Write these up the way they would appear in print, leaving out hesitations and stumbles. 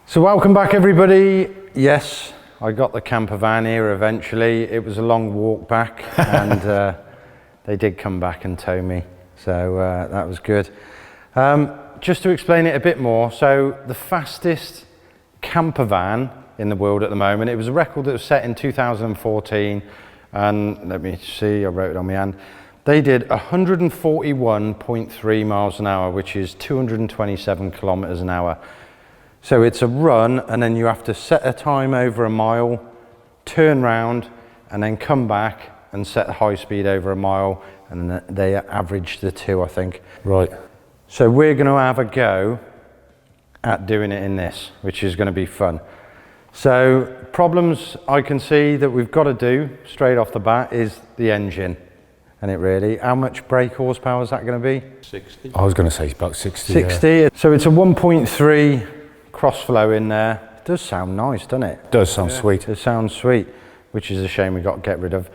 So welcome back everybody. Yes, I got the camper van here eventually. It was a long walk back and they did come back and tow me. So that was good. Just to explain it a bit more, so the fastest camper van in the world at the moment, it was a record that was set in 2014 and let me see, I wrote it on my hand. They did 141.3 miles an hour, which is 227 kilometers an hour. So it's a run and then you have to set a time over a mile, turn round and then come back and set a high speed over a mile, and they averaged the two, I think. Right. So we're going to have a go at doing it in this, which is going to be fun. So problems I can see that we've got to do straight off the bat is the engine. And it really, how much brake horsepower is that going to be? 60. I was going to say about 60. 60. Yeah. So it's a 1.3 crossflow in there. It does sound nice, doesn't it? It does sound sweet. It sounds sweet, which is a shame we got to get rid of.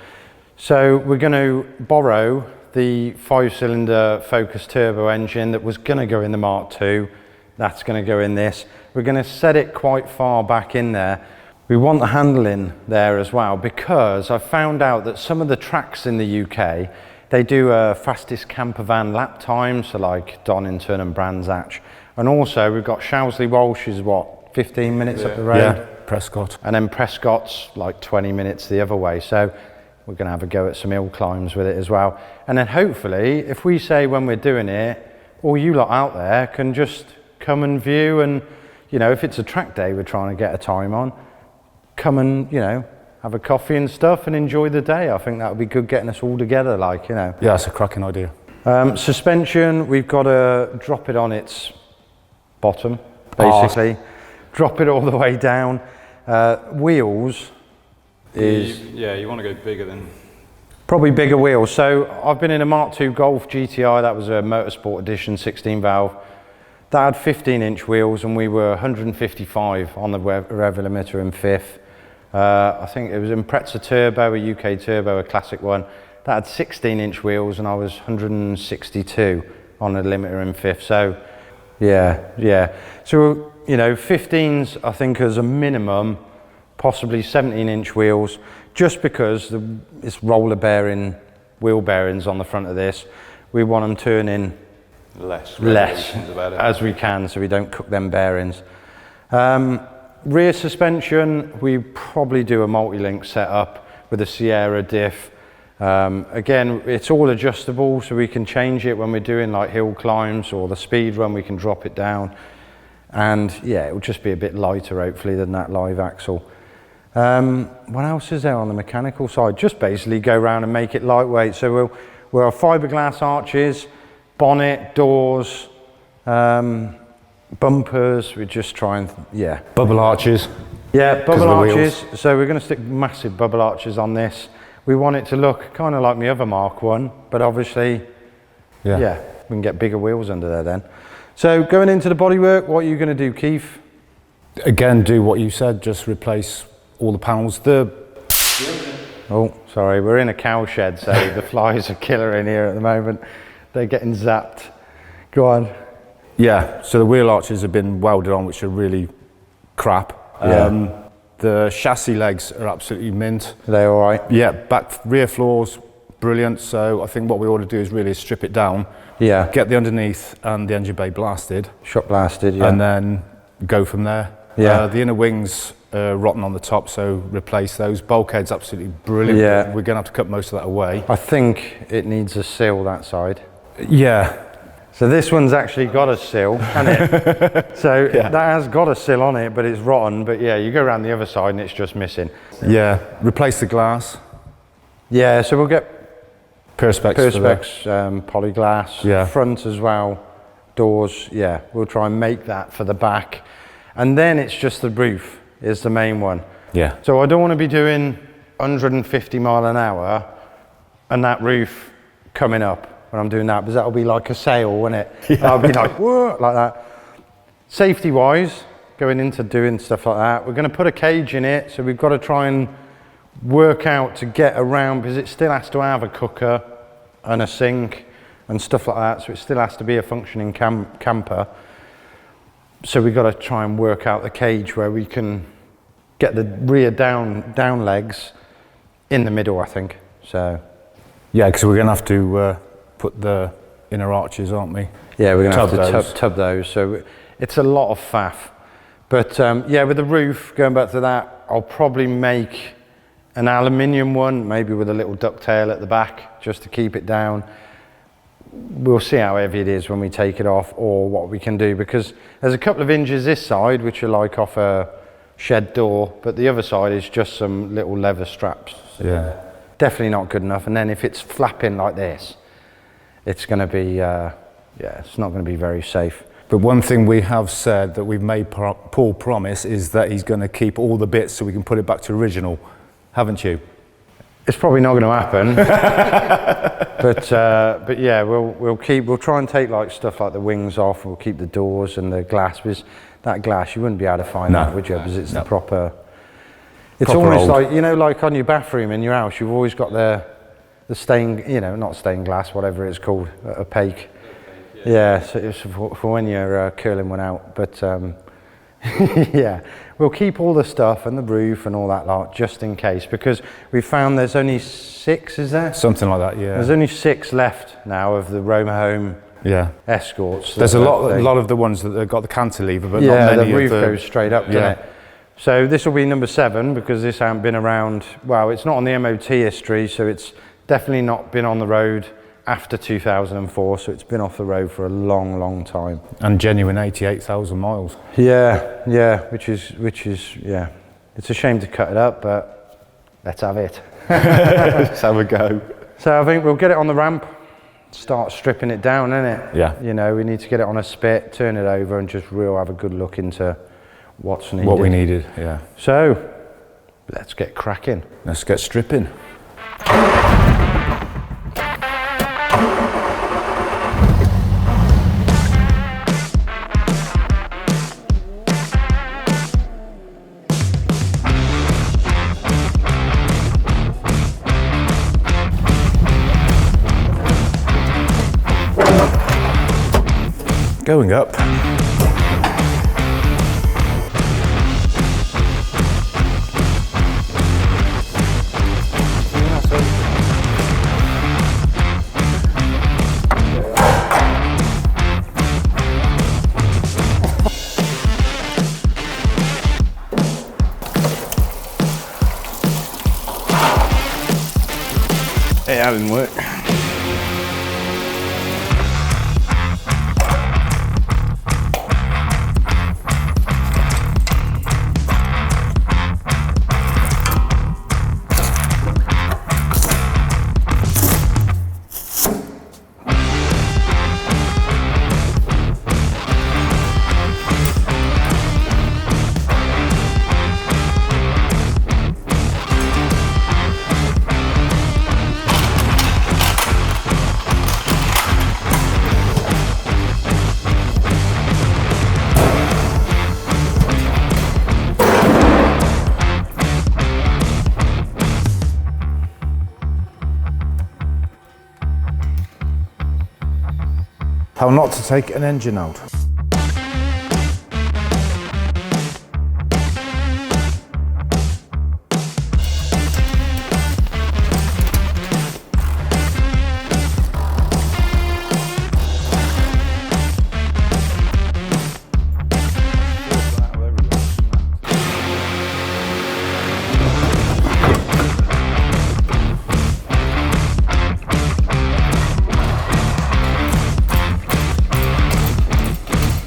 So we're going to borrow the 5-cylinder Focus turbo engine that was going to go in the Mark II. That's going to go in this. We're going to set it quite far back in there. We want the handling there as well, because I found out that some of the tracks in the UK, they do a fastest camper van lap time, so like Donington and Brands Hatch. And also we've got Shousley Walsh is what, 15 minutes up the road? Yeah, Prescott. And then Prescott's like 20 minutes the other way. So we're going to have a go at some hill climbs with it as well. And then hopefully, if we say when we're doing it, all you lot out there can just come and view, and you know, if it's a track day we're trying to get a time on, come and, you know, have a coffee and stuff and enjoy the day. I think that would be good getting us all together, like, you know. Yeah, it's a cracking idea. Suspension, we've got to drop it on its bottom, basically. Drop it all the way down. Wheels is... Yeah, you want to go bigger than... Probably bigger wheels. So I've been in a Mark II Golf GTI, that was a Motorsport Edition 16 valve. That had 15-inch wheels and we were 155 on the rev limiter in fifth. I think it was Impreza Turbo, a UK Turbo, a classic one. That had 16-inch wheels and I was 162 on the limiter in fifth. So yeah. So, you know, 15s I think as a minimum, possibly 17-inch wheels, just because it's roller bearing wheel bearings on the front of this. We want them turning less as we can, so we don't cook them bearings. Rear suspension, we probably do a multi-link setup with a Sierra diff. Again, it's all adjustable, so we can change it when we're doing like hill climbs or the speed run, we can drop it down. And yeah, it will just be a bit lighter hopefully than that live axle. What else is there on the mechanical side? Just basically go around and make it lightweight. So we'll have fiberglass arches, bonnet, doors, bumpers. We just try and, yeah. Bubble arches. Yeah, bubble arches. So we're going to stick massive bubble arches on this. We want it to look kind of like my other Mark I, but obviously, yeah, we can get bigger wheels under there then. So going into the bodywork, what are you going to do, Keith? Again, do what you said, just replace all the panels. Oh, sorry, we're in a cow shed, so the flies are killer in here at the moment. They're getting zapped. Go on. Yeah, so the wheel arches have been welded on, which are really crap. Yeah. The chassis legs are absolutely mint. Are they all right? Yeah, rear floors, brilliant. So I think what we ought to do is really strip it down. Yeah. Get the underneath and the engine bay blasted. Shot blasted, yeah. And then go from there. Yeah. The inner wings are rotten on the top, so replace those. Bulkhead's absolutely brilliant. Yeah. We're going to have to cut most of that away. I think it needs a sill, that side. Yeah. So this one's actually got a sill, hasn't it? So that has got a sill on it, but it's rotten. But yeah, you go around the other side and it's just missing. Yeah. Replace the glass. Yeah, so we'll get Perspex, polyglass, front as well, doors, yeah. We'll try and make that for the back. And then it's just the roof is the main one. Yeah. So I don't want to be doing 150 mile an hour and that roof coming up when I'm doing that, because that'll be like a sail, won't it? Yeah. I'll be like, whoa, like that. Safety wise, going into doing stuff like that, we're going to put a cage in it, so we've got to try and work out to get around, because it still has to have a cooker and a sink and stuff like that, so it still has to be a functioning camper. So we've got to try and work out the cage where we can get the rear down legs in the middle, I think. So Yeah, because we're going to have to put the inner arches, aren't we? yeah, we're going to have Tub to tub those. So it's a lot of faff. But yeah, with the roof, going back to that, I'll probably make an aluminium one, maybe with a little ducktail at the back, just to keep it down. We'll see how heavy it is when we take it off, or what we can do, because there's a couple of hinges this side which are like off a shed door, but the other side is just some little leather straps. Yeah. Definitely not good enough. And then if it's flapping like this, it's going to be, yeah, it's not going to be very safe. But one thing we have said that we've made Paul promise is that he's going to keep all the bits so we can put it back to original, haven't you? It's probably not going to happen, but yeah, we'll try and take like stuff like the wings off. We'll keep the doors and the glass, because that glass you wouldn't be able to find that, would you? Because it's the proper. It's almost like, you know, like on your bathroom in your house, you've always got the stained, you know, not stained glass, whatever it's called, opaque. Yeah, so it's for when you're curling one out. But yeah, we'll keep all the stuff and the roof and all that lot just in case, because we found there's only 6, is there? Something like that, yeah. There's only 6 left now of the Roma Home Escorts. There's a lot of the ones that have got the cantilever, but not many the roof of the... goes straight up, doesn't it? So this will be number 7, because this hasn't been around, well, it's not on the MOT history, so it's definitely not been on the road after 2004, so it's been off the road for a long, long time. And genuine 88,000 miles. Yeah, which is, yeah. It's a shame to cut it up, but let's have it. Let's have a go. So I think we'll get it on the ramp, start stripping it down, innit? Yeah. You know, we need to get it on a spit, turn it over, and just have a good look into what's needed. What we needed, yeah. So, let's get cracking. Let's get stripping. Going up. Hey, that didn't work. How not to take an engine out.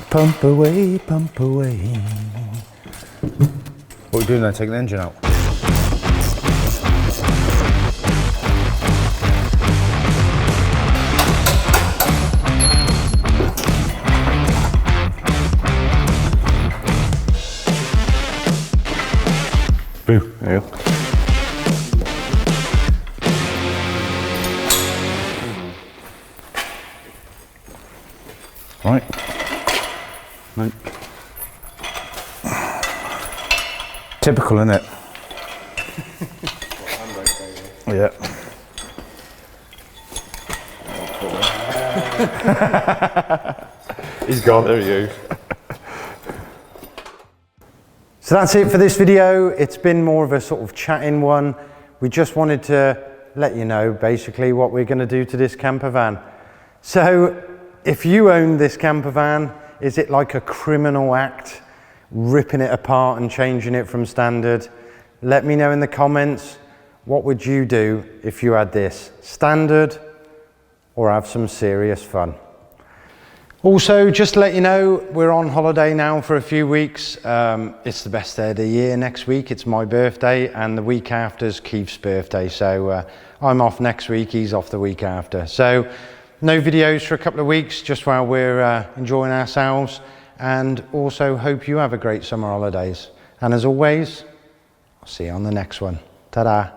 Pump away, pump away. What are we doing then, taking the engine out? Boo. There you go. Right. Right. Typical, isn't it? Yeah. He's gone. There he is. So that's it for this video. It's been more of a sort of chatting one. We just wanted to let you know basically what we're going to do to this camper van. So if you own this camper van, is it like a criminal act ripping it apart and changing it from standard? Let me know in the comments, what would you do if you had this? Standard or have some serious fun? Also, just to let you know, we're on holiday now for a few weeks. It's the best day of the year next week. It's my birthday, and the week after is Keith's birthday. So I'm off next week, he's off the week after. So no videos for a couple of weeks, just while we're enjoying ourselves. And also hope you have a great summer holidays. And as always, I'll see you on the next one. Ta-da.